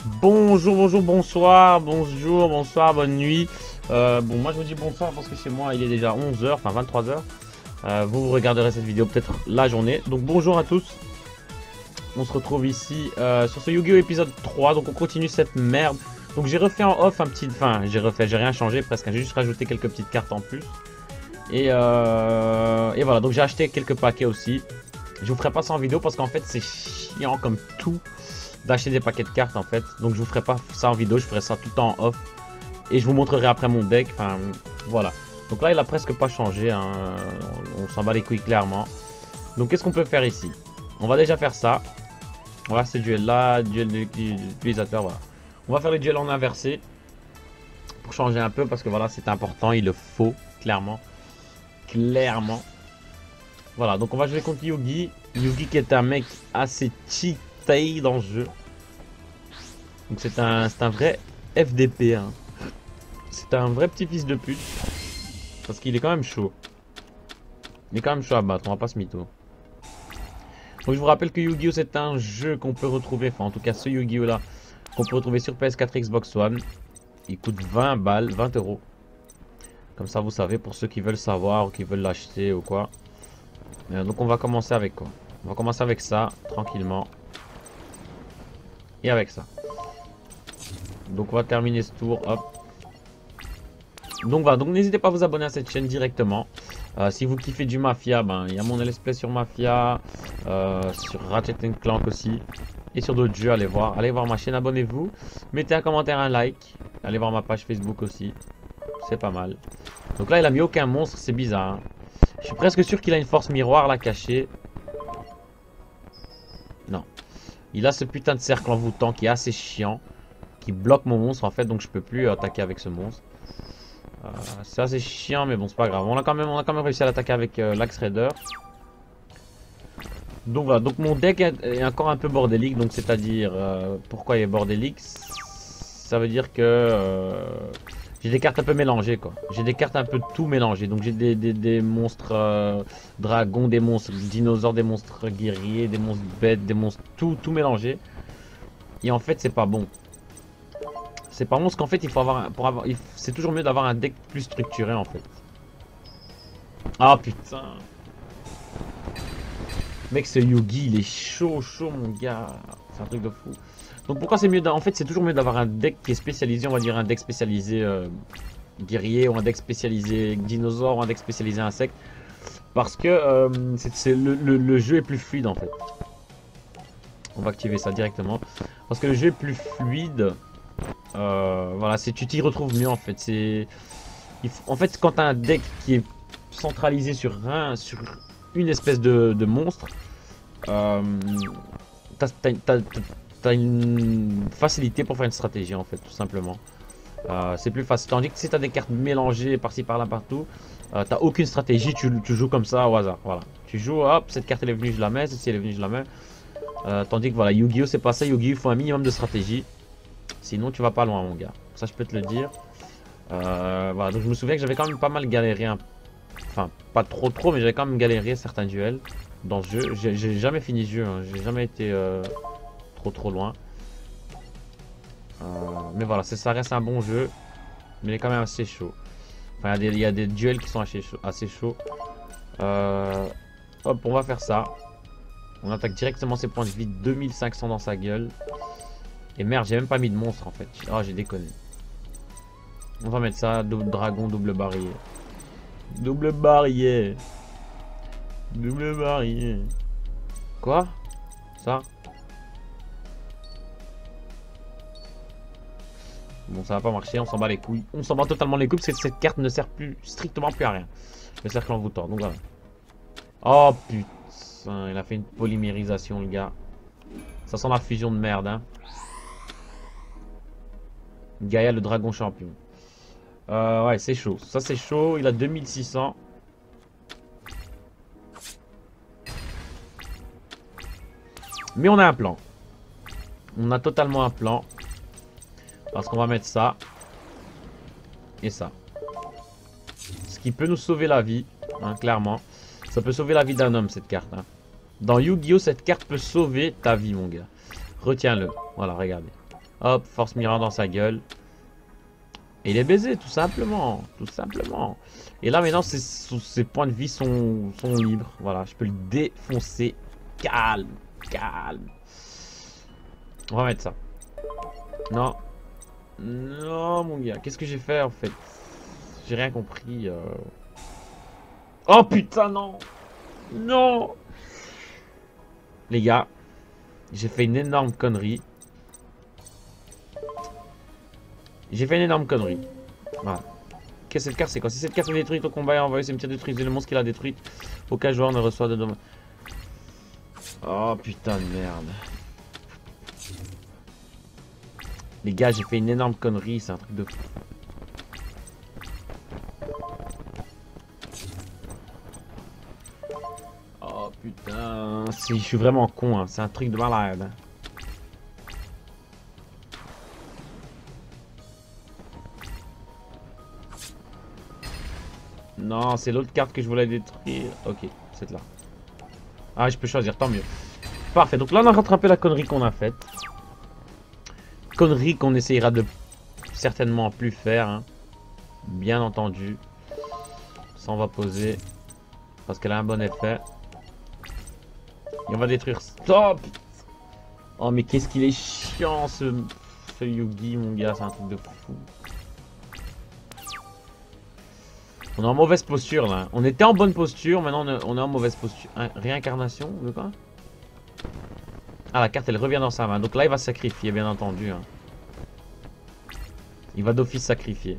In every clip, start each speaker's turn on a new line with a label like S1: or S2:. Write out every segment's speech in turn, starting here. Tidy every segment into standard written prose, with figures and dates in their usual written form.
S1: Bonjour, bonjour, bonsoir, bonjour, bonsoir, bonne nuit. Bon, moi je vous dis bonsoir parce que chez moi il est déjà 11 h, enfin 23 h. Vous regarderez cette vidéo peut-être la journée. Donc bonjour à tous. On se retrouve ici sur ce Yu-Gi-Oh épisode 3. Donc on continue cette merde. Donc j'ai refait en off un petit... Enfin, j'ai rien changé presque. J'ai juste rajouté quelques petites cartes en plus. Et voilà, donc j'ai acheté quelques paquets aussi. Je vous ferai pas ça en vidéo parce qu'en fait c'est chiant comme tout d'acheter des paquets de cartes en fait. Donc je vous ferai pas ça en vidéo, je ferai ça tout le temps en off. Et je vous montrerai après mon deck. Enfin voilà. Donc là il a presque pas changé, hein. On s'en bat les couilles clairement. Donc qu'est-ce qu'on peut faire ici? On va déjà faire ça. Voilà, ce duel là, duel de l'utilisateur, voilà. On va faire les duels en inversé. Pour changer un peu parce que voilà c'est important, il le faut clairement. Clairement. Voilà, donc on va jouer contre Yugi. Yugi qui est un mec assez cheaté dans le jeu. Donc c'est un vrai FDP. Hein. C'est un vrai petit fils de pute. Parce qu'il est quand même chaud. Il est quand même chaud à battre, on va pas se mytho. Donc je vous rappelle que Yu-Gi-Oh c'est un jeu qu'on peut retrouver, enfin en tout cas ce Yu-Gi-Oh là, qu'on peut retrouver sur PS4 Xbox One. Il coûte 20 balles, 20 euros. Comme ça vous savez pour ceux qui veulent savoir ou qui veulent l'acheter ou quoi. Donc on va commencer avec quoi? On va commencer avec ça, tranquillement. Et avec ça. Donc on va terminer ce tour, hop. Donc voilà, donc n'hésitez pas à vous abonner à cette chaîne directement. Si vous kiffez du Mafia, ben il y a mon let's play sur Mafia, sur Ratchet & Clank aussi. Et sur d'autres jeux, allez voir ma chaîne, abonnez-vous. Mettez un commentaire, un like. Allez voir ma page Facebook aussi. C'est pas mal. Donc là il a mis aucun monstre, c'est bizarre. Hein. Je suis presque sûr qu'il a une force miroir là cachée. Non. Il a ce putain de cercle envoûtant qui est assez chiant. Qui bloque mon monstre en fait, donc je peux plus attaquer avec ce monstre. C'est assez chiant, mais bon, c'est pas grave. On a quand même réussi à l'attaquer avec l'Axe Raider. Donc voilà, donc mon deck est encore un peu bordélique. Donc c'est-à-dire, pourquoi il est bordélique? Ça veut dire que j'ai des cartes un peu mélangées quoi. J'ai des cartes un peu tout mélangées. Donc j'ai des monstres dragons, des monstres dinosaures, des monstres guerriers, des monstres bêtes, des monstres tout mélangé. Et en fait c'est pas bon. C'est pas bon parce qu'en fait il faut avoir, c'est toujours mieux d'avoir un deck plus structuré en fait. Ah putain. Mec ce Yugi il est chaud mon gars. C'est un truc de fou. Donc pourquoi c'est mieux en fait c'est toujours mieux d'avoir un deck qui est spécialisé, on va dire un deck spécialisé guerrier ou un deck spécialisé dinosaure ou un deck spécialisé insecte. Parce que le jeu est plus fluide en fait. On va activer ça directement. Parce que le jeu est plus fluide. Voilà, tu t'y retrouves mieux en fait. En fait, quand t'as un deck qui est centralisé sur une espèce de monstre, t'as une facilité pour faire une stratégie en fait, tout simplement. C'est plus facile. Tandis que si t'as des cartes mélangées par-ci par-là partout, t'as aucune stratégie, tu joues comme ça au hasard. Voilà, tu joues, hop, cette carte elle est venue, je la mets, celle-ci elle est venue, je la mets. Tandis que voilà, Yu-Gi-Oh c'est pas ça. Yu-Gi-Oh il faut un minimum de stratégie. Sinon tu vas pas loin mon gars. Ça je peux te le dire. Voilà, donc je me souviens que j'avais quand même pas mal galéré. Enfin pas trop mais j'avais quand même galéré certains duels dans ce jeu. J'ai jamais fini ce jeu, hein. J'ai jamais été trop loin. Mais voilà, ça reste un bon jeu. Mais il est quand même assez chaud. Enfin il y a des duels qui sont assez chauds. Hop, on va faire ça. On attaque directement ses points de vie, 2500 dans sa gueule. Et merde, j'ai même pas mis de monstre en fait. Oh, j'ai déconné. On va mettre ça, double dragon, double barillet. Double barillet. Double barillet. Quoi? Ça? Bon, ça va pas marcher, on s'en bat les couilles. On s'en bat totalement les couilles parce que cette carte ne sert strictement plus à rien. Le cercle envoûtant, donc voilà. Oh putain, il a fait une polymérisation le gars. Ça sent la fusion de merde, hein. Gaïa le dragon champion. Ouais, c'est chaud. Ça, c'est chaud. Il a 2600. Mais on a un plan. On a totalement un plan. Parce qu'on va mettre ça. Et ça. Ce qui peut nous sauver la vie. Hein, clairement. Ça peut sauver la vie d'un homme, cette carte. Hein. Dans Yu-Gi-Oh, cette carte peut sauver ta vie, mon gars. Retiens-le. Voilà, regardez. Hop, force mirror dans sa gueule. Et il est baisé, tout simplement. Tout simplement. Et là, maintenant, ses points de vie sont libres. Voilà, je peux le défoncer. Calme, calme. On va mettre ça. Non. Non, mon gars. Qu'est-ce que j'ai fait, en fait? J'ai rien compris. Oh, putain, non. Non. Les gars, j'ai fait une énorme connerie. J'ai fait une énorme connerie. Voilà. Qu'est-ce que cette carte, c'est quoi? Si cette carte est détruite au combat et envoyé cimetière détruit, c'est le monstre qui l'a détruite. Aucun joueur ne reçoit de dommages. Oh putain de merde. Les gars, j'ai fait une énorme connerie, c'est un truc de fou. Oh putain, je suis vraiment con, hein. C'est un truc de malade. Non, c'est l'autre carte que je voulais détruire. Ok, c'est là. Ah, je peux choisir, tant mieux. Parfait, donc là on a rattrapé la connerie qu'on a faite. Connerie qu'on essayera de certainement plus faire, hein. Bien entendu. Ça on va poser. Parce qu'elle a un bon effet. Et on va détruire... Stop! Oh mais qu'est-ce qu'il est chiant ce Yugi, mon gars, c'est un truc de fou. On est en mauvaise posture là. On était en bonne posture, maintenant on est en mauvaise posture. Hein, réincarnation, de quoi? Ah, la carte elle revient dans sa main. Donc là il va sacrifier, bien entendu. Hein. Il va d'office sacrifier.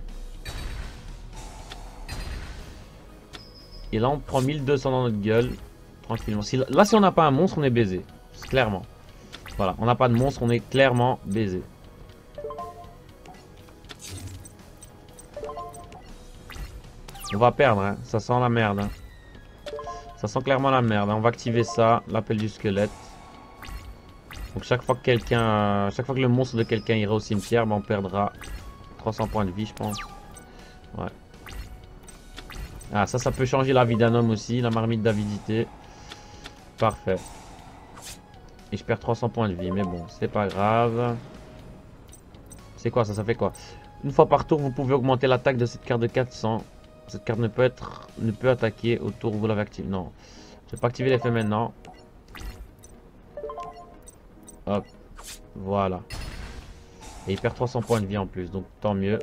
S1: Et là on prend 1200 dans notre gueule. Tranquillement. Là si on n'a pas un monstre, on est baisé. Clairement. Voilà, on n'a pas de monstre, on est clairement baisé. On va perdre, hein. Ça sent la merde. Hein. Ça sent clairement la merde. Hein. On va activer ça, l'appel du squelette. Donc chaque fois que le monstre de quelqu'un ira au cimetière, ben on perdra 300 points de vie, je pense. Ouais. Ah, ça peut changer la vie d'un homme aussi, la marmite d'avidité. Parfait. Et je perds 300 points de vie, mais bon, c'est pas grave. C'est quoi ça? Ça fait quoi? Une fois par tour, vous pouvez augmenter l'attaque de cette carte de 400. Cette carte ne peut attaquer au tour où vous l'avez activé. Non. Je vais pas activer l'effet maintenant. Hop. Voilà. Et il perd 300 points de vie en plus. Donc tant mieux.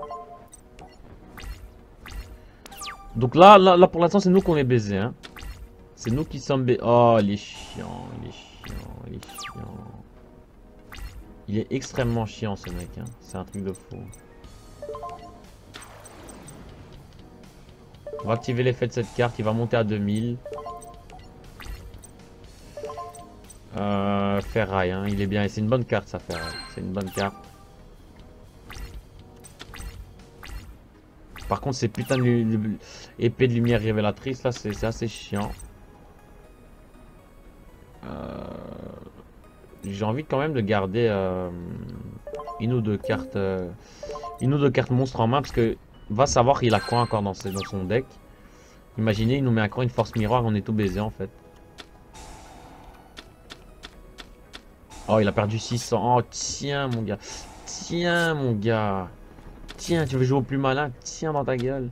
S1: Donc là pour l'instant, c'est nous qu'on est baisé. Hein. C'est nous qui sommes baisés. Oh, il est chiant. Il est chiant. Il est chiant. Il est extrêmement chiant ce mec. Hein. C'est un truc de fou. On va activer l'effet de cette carte, il va monter à 2000. Ferraille, hein, il est bien. Et c'est une bonne carte ça, Ferraille. C'est une bonne carte. Par contre, ces putains de épées de lumière révélatrice, là, c'est assez chiant. J'ai envie quand même de garder une ou deux cartes monstres en main, parce que va savoir il a quoi encore dans son deck. Imaginez, il nous met encore une force miroir, on est tout baisé en fait. Oh, il a perdu 600. Oh, tiens mon gars. Tiens mon gars. Tiens, tu veux jouer au plus malin? Tiens dans ta gueule.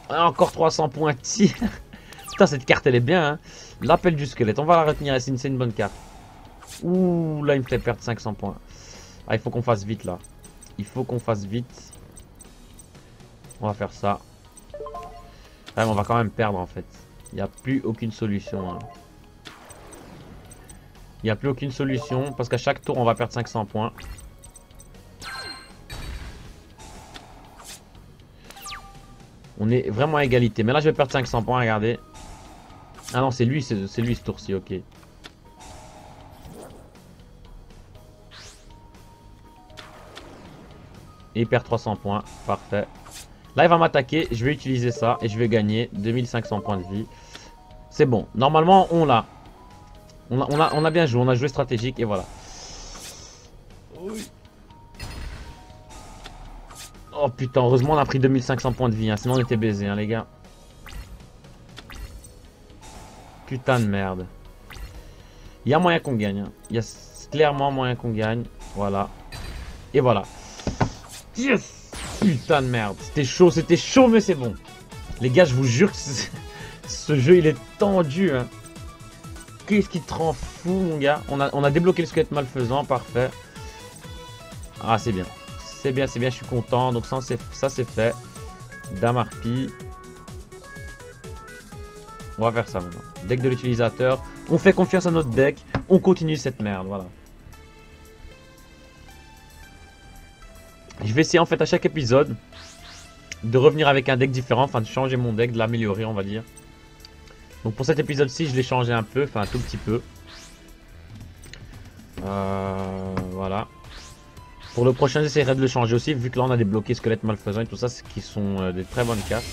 S1: Ah, encore 300 points. Tiens. Putain, cette carte elle est bien. Hein. L'appel du squelette, on va la retenir. C'est une bonne carte. Ouh, là il me fait perdre 500 points. Ah, il faut qu'on fasse vite là. Il faut qu'on fasse vite. On va faire ça. Ah, mais on va quand même perdre en fait. Il n'y a plus aucune solution. Hein. Il n'y a plus aucune solution parce qu'à chaque tour on va perdre 500 points. On est vraiment à égalité. Mais là je vais perdre 500 points, regardez. Ah non, c'est lui ce tour-ci, ok. Et il perd 300 points, parfait. Là il va m'attaquer, je vais utiliser ça et je vais gagner 2500 points de vie. C'est bon, normalement on l'a. On a bien joué, on a joué stratégique et voilà. Oh putain, heureusement on a pris 2500 points de vie, hein, sinon on était baisé, hein, les gars. Putain de merde. Il y a moyen qu'on gagne. Hein. clairement moyen qu'on gagne. Voilà. Et voilà. Yes! Putain de merde. C'était chaud, mais c'est bon. Les gars, je vous jure que ce jeu, il est tendu. Hein. Qu'est-ce qui te rend fou, mon gars? On a débloqué le squelette malfaisant, parfait. Ah, c'est bien. C'est bien, je suis content. Donc ça, c'est fait. Dame harpie. On va faire ça maintenant. Deck de l'utilisateur. On fait confiance à notre deck. On continue cette merde, voilà. Je vais essayer en fait à chaque épisode de revenir avec un deck différent, enfin de changer mon deck, de l'améliorer on va dire. Donc pour cet épisode-ci je l'ai changé un peu, enfin un tout petit peu. Voilà. Pour le prochain j'essaierai de le changer aussi, vu que là on a débloqué squelette malfaisant et tout ça, ce qui sont des très bonnes cartes.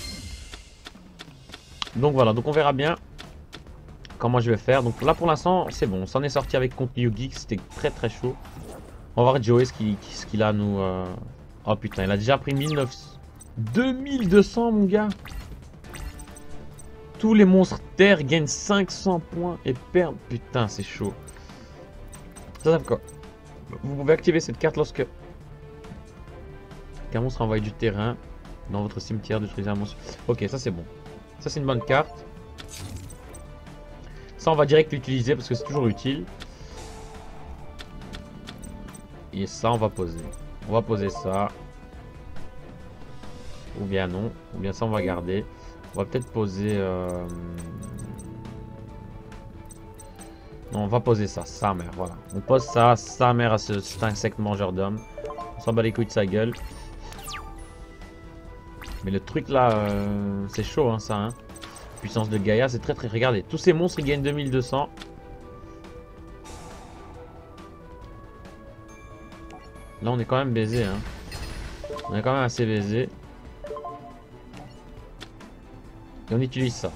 S1: Donc voilà, donc on verra bien comment je vais faire. Donc là pour l'instant c'est bon, on s'en est sorti avec contre New Geek, c'était très très chaud. On va voir Joey ce qu'il a à nous... Oh putain, il a déjà pris 2200 mon gars. Tous les monstres terre gagnent 500 points et perdent. Putain, c'est chaud. Ça veut quoi? Vous pouvez activer cette carte lorsque qu'un monstre envoie du terrain dans votre cimetière, d'utiliser un monstre. Ok, ça c'est bon. Ça c'est une bonne carte. Ça on va direct l'utiliser parce que c'est toujours utile. Et ça on va poser. On va poser ça. Ou bien non. Ou bien ça on va garder. On va peut-être poser... Non, on va poser ça. Sa mère, voilà. On pose ça, sa mère à cet insecte mangeur d'hommes. On s'en bat les couilles de sa gueule. Mais le truc là, c'est chaud hein, ça. Hein. Puissance de Gaïa, c'est très très... Regardez, tous ces monstres ils gagnent 2200. Là on est quand même baisé. Hein. On est quand même assez baisé. Et on utilise ça.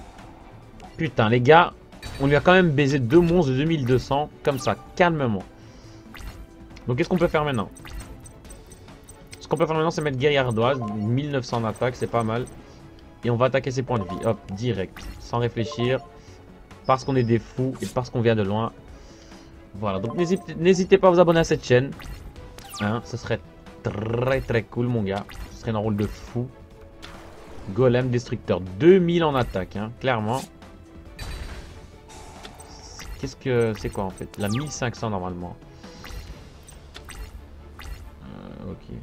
S1: Putain les gars, on lui a quand même baisé 2 monstres de 2200. Comme ça, calmement. Donc qu'est-ce qu'on peut faire maintenant? Ce qu'on peut faire maintenant c'est mettre guerrier ardoise. 1900 d'attaque, c'est pas mal. Et on va attaquer ses points de vie. Hop, direct. Sans réfléchir. Parce qu'on est des fous et parce qu'on vient de loin. Voilà, donc n'hésitez pas à vous abonner à cette chaîne. Hein, ce serait très très cool mon gars. Ce serait un rôle de fou. Golem destructeur. 2000 en attaque, hein, clairement. Qu'est-ce que c'est quoi en fait? La 1500 normalement. Ok.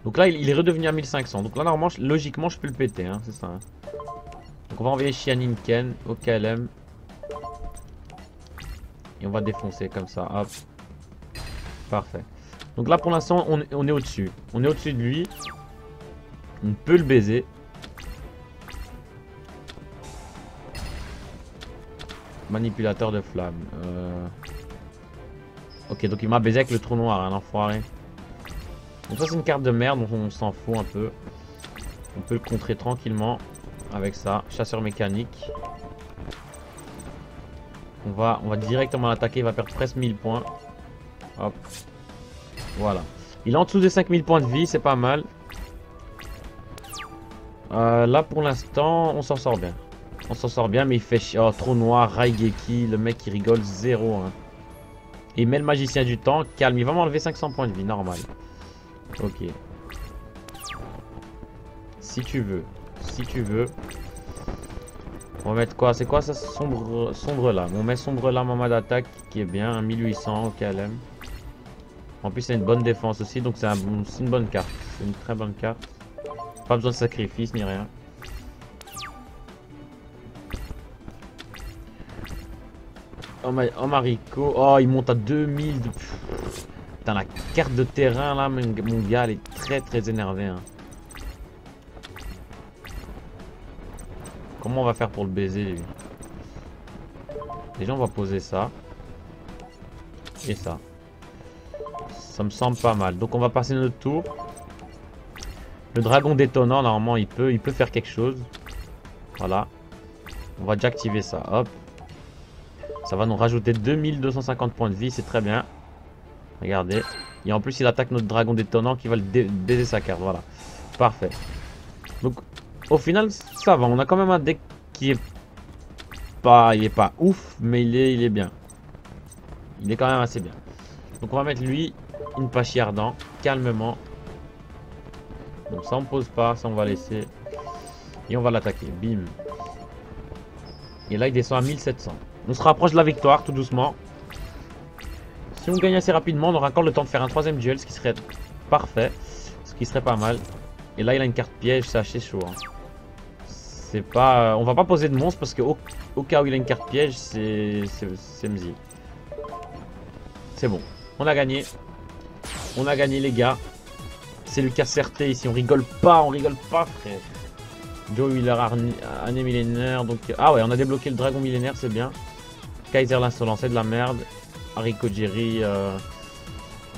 S1: Donc là il est redevenu à 1500. Donc là normalement logiquement je peux le péter, hein, c'est ça. Hein. Donc on va envoyer Shianinken au KLM. Et on va défoncer comme ça, hop. Parfait. Donc là pour l'instant on est au-dessus. On est au-dessus de lui. On peut le baiser. Manipulateur de flamme. Ok, donc il m'a baisé avec le trou noir, un enfoiré. Donc ça c'est une carte de merde, donc on s'en fout un peu. On peut le contrer tranquillement avec ça. Chasseur mécanique. On va directement l'attaquer, il va perdre presque 1000 points. Hop. Voilà. Il est en dessous des 5000 points de vie, c'est pas mal. Là pour l'instant, on s'en sort bien. On s'en sort bien, mais il fait chier. Oh, trou noir, Raigeki, le mec qui rigole zéro. Hein. Et il met le magicien du temps, calme, il va m'enlever 500 points de vie, normal. Ok. Si tu veux. Si tu veux. On va mettre quoi? C'est quoi ça? Sombre lame. On met sombre lame en mode d'attaque qui est bien. 1800 au KLM. En plus, c'est une bonne défense aussi. Donc, c'est une bonne carte. C'est une très bonne carte. Pas besoin de sacrifice ni rien. Oh Mariko. Oh, il monte à 2000. Putain, la carte de terrain là, mon gars, elle est très très énervée. Hein. Comment on va faire pour le baiser lui? Déjà on va poser ça. Et ça. Ça me semble pas mal. Donc on va passer notre tour. Le dragon détonnant normalement il peut faire quelque chose. Voilà. On va déjà activer ça. Hop. Ça va nous rajouter 2250 points de vie. C'est très bien. Regardez. Et en plus il attaque notre dragon détonnant qui va le baiser sa carte. Voilà. Parfait. Donc au final ça va. On a quand même un deck qui est il est pas ouf, mais il est bien. Il est quand même assez bien. Donc on va mettre lui, une pâchie ardent, calmement. Donc ça on pose pas, ça on va laisser. Et on va l'attaquer, bim. Et là il descend à 1700. On se rapproche de la victoire tout doucement. Si on gagne assez rapidement, on aura encore le temps de faire un troisième duel, ce qui serait parfait. Ce qui serait pas mal. Et là il a une carte piège, c'est assez chaud. Hein. C'est pas... On va pas poser de monstre parce que au cas où il a une carte piège, c'est mzi. C'est bon. On a gagné. On a gagné les gars. C'est Lucas Certé ici. On rigole pas, frère. Joe Wheeler, année millénaire. Donc... Ah ouais, on a débloqué le dragon millénaire, c'est bien. Kaiser l'insolent, c'est de la merde. Haricot Jerry,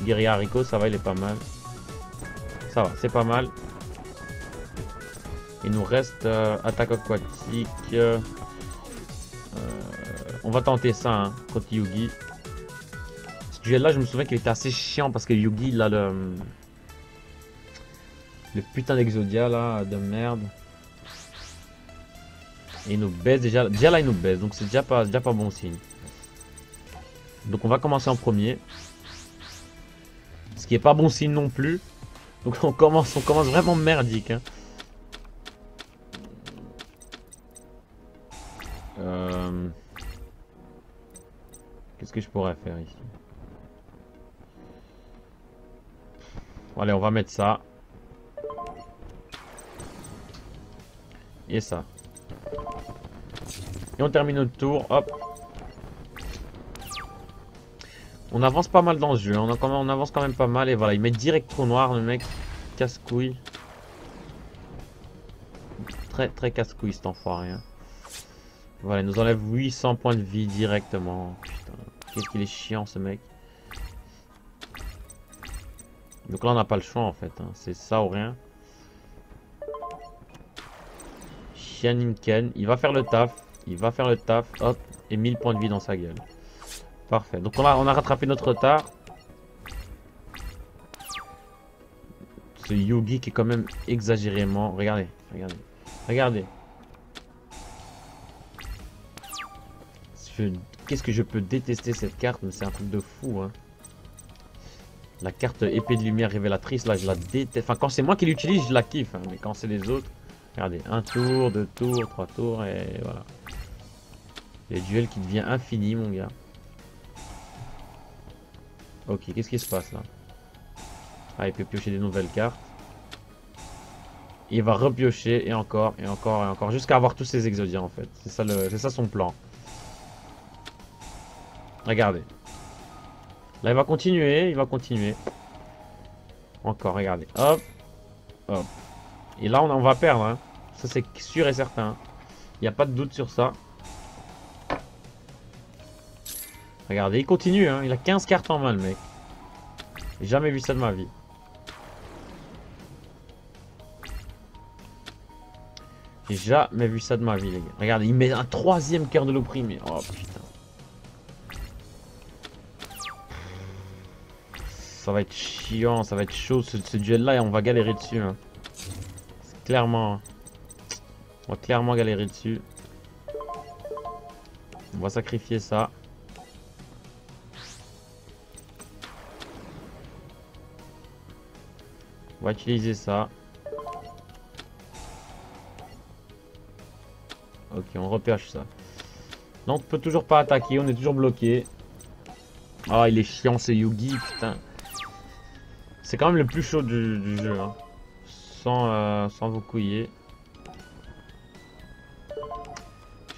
S1: Guerrier Haricot, ça va, il est pas mal. Ça va, c'est pas mal. Il nous reste attaque aquatique. On va tenter ça hein, contre Yugi. Ce duel là, je me souviens qu'il était assez chiant parce que Yugi il a le putain d'Exodia là de merde. Et il nous baisse déjà. Déjà là il nous baisse, donc c'est déjà pas bon signe. Donc on va commencer en premier. Ce qui est pas bon signe non plus. Donc on commence vraiment merdique. Hein. Qu'est-ce que je pourrais faire ici? Allez, on va mettre ça. Et ça. Et on termine notre tour. Hop. On avance pas mal dans ce jeu. On avance quand même pas mal. Et voilà, il met direct trou noir, le mec. Casse-couille. Très casse-couille cet enfoiré. Hein. Voilà, il nous enlève 800 points de vie directement. Putain, qu'est-ce qu'il est chiant ce mec. Donc là on n'a pas le choix en fait. Hein. C'est ça ou rien. Shianinken, il va faire le taf. Hop. Et 1000 points de vie dans sa gueule. Parfait. Donc on a rattrapé notre retard. Ce Yugi qui est quand même exagérément... Regardez. Qu'est-ce que je peux détester cette carte, mais c'est un truc de fou. Hein. La carte épée de lumière révélatrice, là, je la déteste. Enfin, quand c'est moi qui l'utilise, je la kiffe. Hein, mais quand c'est les autres, regardez, 1 tour, 2 tours, 3 tours, et voilà. Le duel qui devient infini, mon gars. Ok, qu'est-ce qui se passe là? Ah, il peut piocher des nouvelles cartes. Il va repiocher, et encore, jusqu'à avoir tous ses exodiens en fait. C'est ça son plan. Regardez. Là, il va continuer. Encore, regardez. Hop. Hop. Et là, on va perdre. Hein. Ça, c'est sûr et certain. Il n'y a pas de doute sur ça. Regardez, il continue. Hein. Il a 15 cartes en main, le mec. J'ai jamais vu ça de ma vie. J'ai jamais vu ça de ma vie, les gars. Regardez, il met un troisième cœur de l'opprimé. Oh, putain. Ça va être chiant, ça va être chaud ce duel là et on va galérer dessus. Hein. Clairement. On va clairement galérer dessus. On va sacrifier ça. On va utiliser ça. Ok, on repêche ça. Non, on peut toujours pas attaquer, on est toujours bloqué. Ah, il est chiant ce Yugi, putain. C'est quand même le plus chaud du jeu. Hein. Sans vous couiller.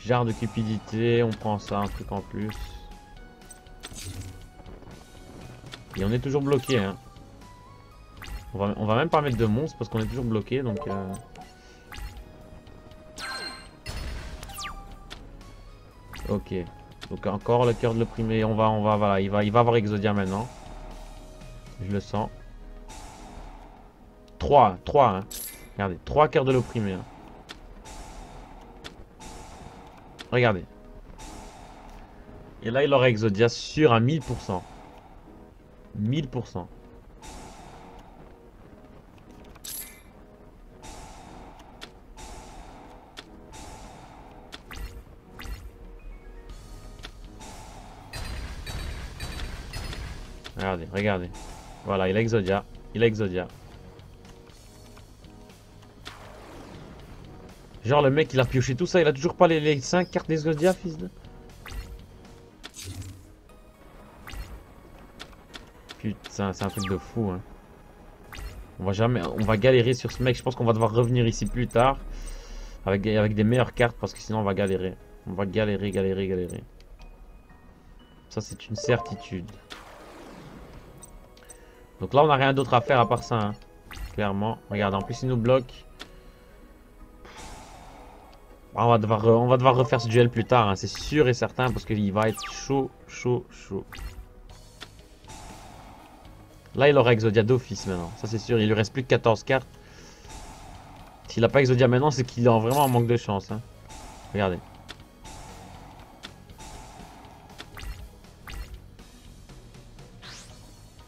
S1: Jarre de cupidité, on prend ça, un truc en plus. Et on est toujours bloqué. Hein. On va même pas mettre de monstres parce qu'on est toujours bloqué. Donc, ok. Donc encore le cœur de l'opprimé. Voilà, il va avoir Exodia maintenant. Je le sens. 3, hein. Regardez, 3 cœurs de l'opprimé. Hein. Regardez. Et là, il aura Exodia sur à 1000%. 1000%. Regardez, regardez. Voilà, il a Exodia. Il a Exodia. Genre le mec il a pioché tout ça, il a toujours pas les 5 cartes d'Exodia, fils de... Putain, c'est un truc de fou, hein. On va galérer sur ce mec. Je pense qu'on va devoir revenir ici plus tard avec des meilleures cartes parce que sinon on va galérer. On va galérer, galérer, galérer. Ça c'est une certitude. Donc là on n'a rien d'autre à faire à part ça, hein. Clairement. Regarde, en plus il nous bloque. On va devoir refaire ce duel plus tard, hein. C'est sûr et certain parce qu'il va être chaud, chaud, chaud. Là, il aura Exodia d'office maintenant. Ça, c'est sûr. Il lui reste plus que 14 cartes. S'il n'a pas Exodia maintenant, c'est qu'il est vraiment en manque de chance, hein. Regardez.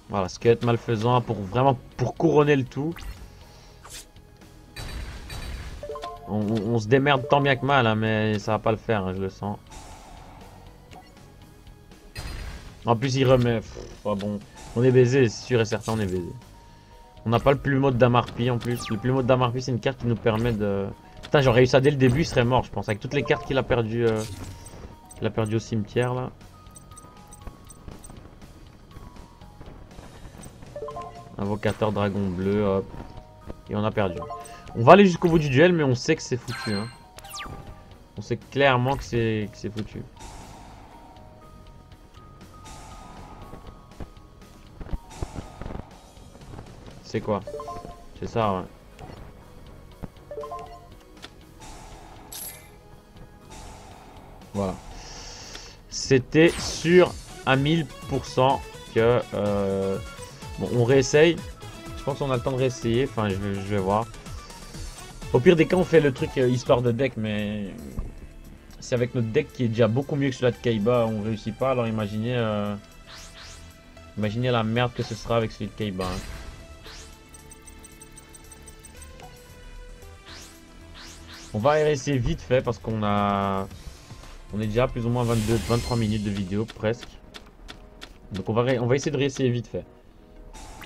S1: Voilà, Scud malfaisant pour couronner le tout. On se démerde tant bien que mal, hein, mais ça va pas le faire, hein, je le sens. En plus, il remet. Pas bon. On est baisé, c'est sûr et certain, on est baisé. On n'a pas le plumeau de Damarpi en plus. Le plumeau de Damarpi, c'est une carte qui nous permet de... Putain, j'aurais eu ça dès le début, il serait mort, je pense. Avec toutes les cartes qu'il a perdues au cimetière, là. Invocateur dragon bleu, hop. Et on a perdu. On va aller jusqu'au bout du duel, mais on sait que c'est foutu, hein. On sait clairement que c'est foutu. C'est quoi? C'est ça, ouais. Voilà. C'était sûr à 1000% que... Bon, on réessaye. Je pense qu'on a le temps de réessayer. Enfin, je vais voir. Au pire des cas, on fait le truc histoire de deck, mais... C'est avec notre deck qui est déjà beaucoup mieux que celui de Kaiba. On réussit pas, alors imaginez... Imaginez la merde que ce sera avec celui de Kaiba, hein. On va essayer vite fait parce qu'on a... On est déjà à plus ou moins 23 minutes de vidéo presque. Donc on va essayer de réessayer vite fait.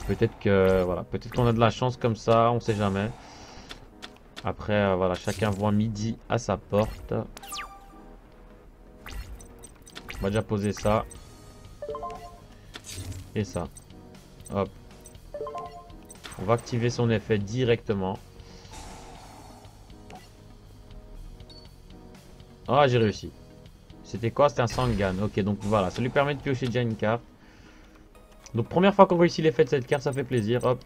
S1: Peut-être que voilà, peut-être qu'on a de la chance comme ça, on sait jamais. Après voilà, chacun voit midi à sa porte. On va déjà poser ça. Et ça. Hop. On va activer son effet directement. Ah, j'ai réussi. C'était quoi? C'était un Sangan. Ok, donc voilà, ça lui permet de piocher déjà une carte. Donc première fois qu'on réussit l'effet de cette carte, ça fait plaisir. Hop,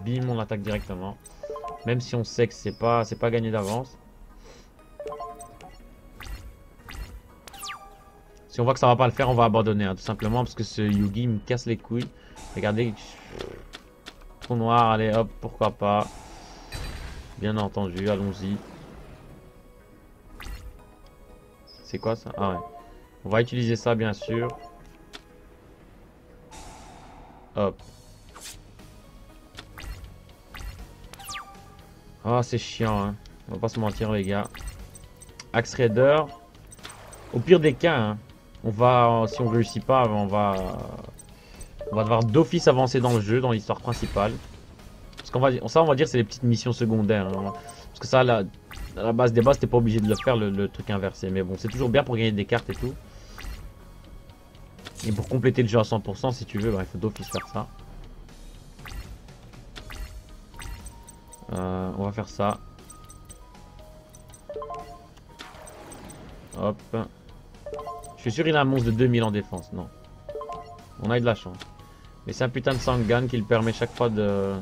S1: bim, on attaque directement. Même si on sait que c'est pas gagné d'avance. Si on voit que ça va pas le faire, on va abandonner, hein, tout simplement parce que ce Yugi me casse les couilles. Regardez, trou noir, allez hop, pourquoi pas. Bien entendu, allons-y. C'est quoi ça? Ah ouais. On va utiliser ça bien sûr. Hop. Ah, c'est chiant, hein. On va pas se mentir, les gars. Axe Raider. Au pire des cas, hein, on va, si on réussit pas, on va devoir d'office avancer dans le jeu, dans l'histoire principale. Parce qu'on va, ça, on va dire, c'est les petites missions secondaires, hein. Parce que ça, à la base des bases, t'es pas obligé de le faire, le truc inversé. Mais bon, c'est toujours bien pour gagner des cartes et tout. Et pour compléter le jeu à 100%, si tu veux, bah, il faut d'office faire ça. On va faire ça. Hop. Je suis sûr qu'il a un monstre de 2000 en défense. Non. On a eu de la chance. Mais c'est un putain de Sangan qui le permet chaque fois de...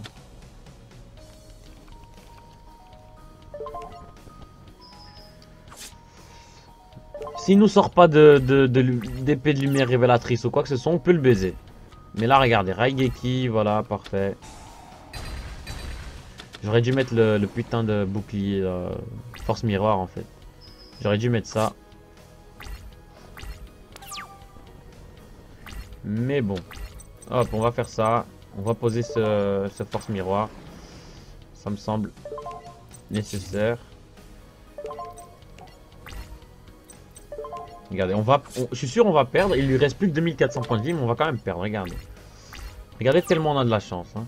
S1: S'il nous sort pas d'épée de lumière révélatrice ou quoi que ce soit, on peut le baiser. Mais là, regardez, Raigeki, voilà, parfait. J'aurais dû mettre le putain de bouclier Force Miroir en fait. J'aurais dû mettre ça. Mais bon. Hop, on va faire ça. On va poser ce Force Miroir. Ça me semble nécessaire. Regardez, je suis sûr on va perdre. Il lui reste plus que 2400 points de vie, mais on va quand même perdre, regardez. Regardez tellement on a de la chance. Hein.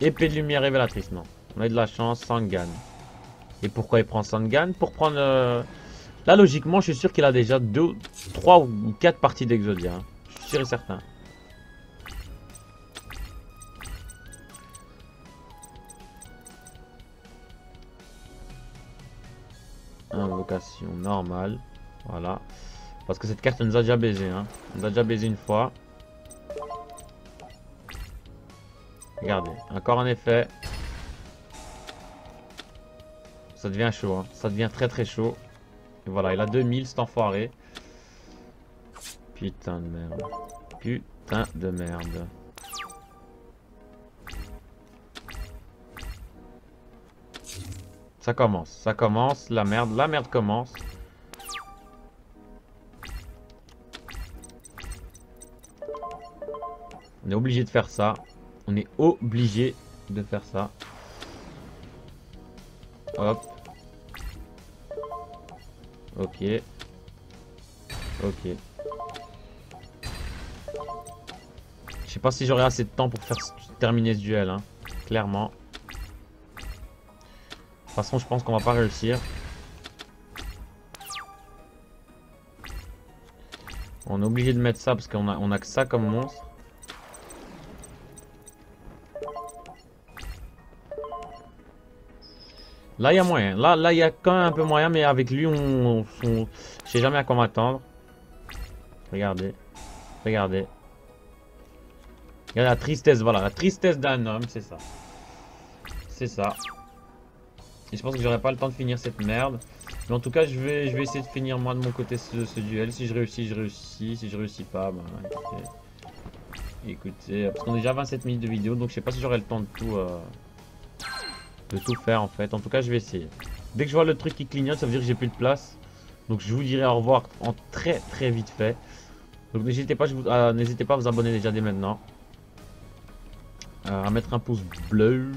S1: Épée de lumière révélatrice, non. On a de la chance, Sangan. Et pourquoi il prend Sangan? Pour prendre... Là, logiquement, je suis sûr qu'il a déjà 2, 3 ou 4 parties d'Exodia. Hein. Je suis sûr et certain. Invocation normale. Voilà. Parce que cette carte nous a déjà baisé. Hein. On nous a déjà baisé une fois. Regardez. Encore un effet. Ça devient chaud. Hein. Ça devient très très chaud. Et voilà. Il a 2000 cet enfoiré. Putain de merde. Putain de merde. Ça commence, la merde commence. On est obligé de faire ça. On est obligé de faire ça. Hop. Ok. Ok. Je sais pas si j'aurai assez de temps pour faire terminer ce duel, hein. Clairement. De toute façon, je pense qu'on va pas réussir. On est obligé de mettre ça parce qu'on a que ça comme monstre. Là, il y a moyen. Là, il y a quand même un peu moyen, mais avec lui, je sais jamais à quoi m'attendre. Regardez. Regardez. Regardez la tristesse, voilà. La tristesse d'un homme, c'est ça. C'est ça. Et je pense que j'aurai pas le temps de finir cette merde. Mais en tout cas, je vais essayer de finir moi de mon côté ce duel. Si je réussis, je réussis. Si je réussis pas, bah écoutez. Parce qu'on est déjà à 27 minutes de vidéo. Donc je sais pas si j'aurai le temps de tout faire en fait. En tout cas, je vais essayer. Dès que je vois le truc qui clignote, ça veut dire que j'ai plus de place. Donc je vous dirai au revoir en très très vite fait. Donc n'hésitez pas, n'hésitez pas à vous abonner déjà dès maintenant. À mettre un pouce bleu.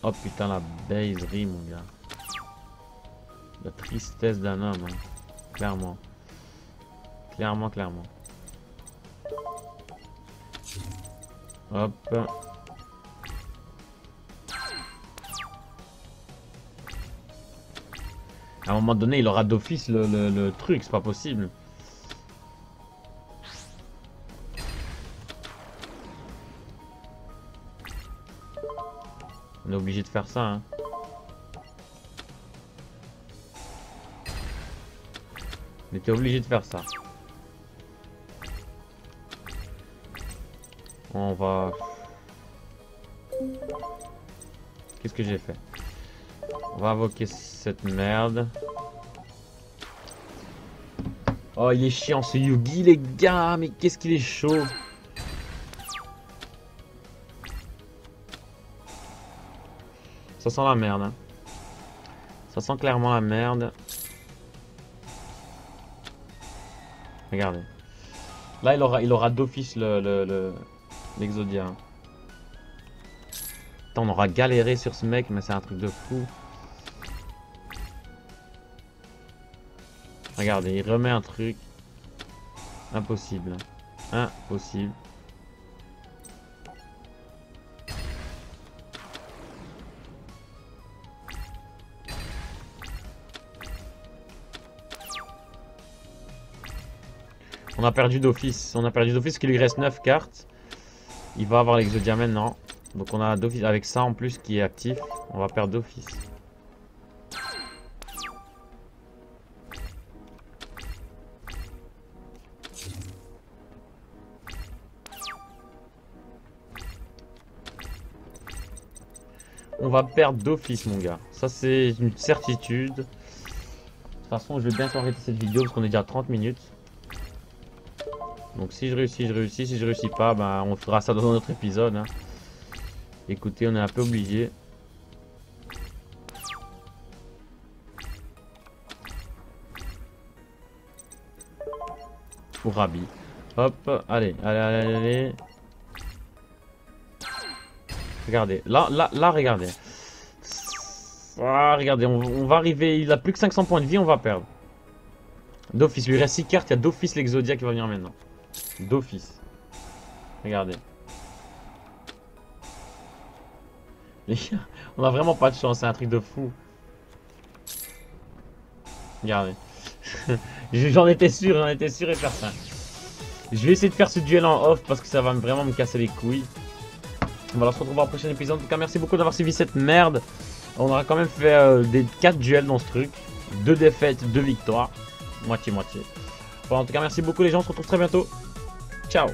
S1: Oh putain, la baiserie, mon gars. La tristesse d'un homme, hein. Clairement. Clairement. Hop. À un moment donné, il aura d'office le truc, c'est pas possible. On est obligé de faire ça, hein. On était obligé de faire ça. On va... Qu'est-ce que j'ai fait? On va invoquer cette merde. Oh, il est chiant ce Yugi, les gars. Mais qu'est-ce qu'il est chaud. Ça sent la merde. Hein. Ça sent clairement la merde. Regardez. Là, il aura d'office l'Exodia. On aura galéré sur ce mec, mais c'est un truc de fou. Regardez, il remet un truc. Impossible. Impossible. On a perdu d'office. On a perdu d'office parce qu'il lui reste 9 cartes. Il va avoir l'Exodia maintenant. Donc on a d'office avec ça en plus qui est actif. On va perdre d'office. On va perdre d'office, mon gars. Ça, c'est une certitude. De toute façon, je vais bientôt arrêter cette vidéo parce qu'on est déjà à 30 minutes. Donc si je réussis, je réussis. Si je réussis pas, ben, on fera ça dans un autre épisode. Hein. Écoutez, on est un peu obligé. Pour Rabi. Hop, allez. Regardez, là, regardez. Ah, regardez, on va arriver, il a plus que 500 points de vie, on va perdre. D'office, il lui reste 6 cartes, il y a d'office l'Exodia qui va venir maintenant. D'office. Regardez. Les gars, on a vraiment pas de chance, c'est un truc de fou. Regardez. J'en étais sûr et certain. Je vais essayer de faire ce duel en off parce que ça va vraiment me casser les couilles. Voilà, on se retrouve dans le prochain épisode. En tout cas, merci beaucoup d'avoir suivi cette merde. On aura quand même fait des 4 duels dans ce truc. 2 défaites, 2 victoires. Moitié-moitié. Voilà, en tout cas, merci beaucoup les gens. On se retrouve très bientôt. Ciao.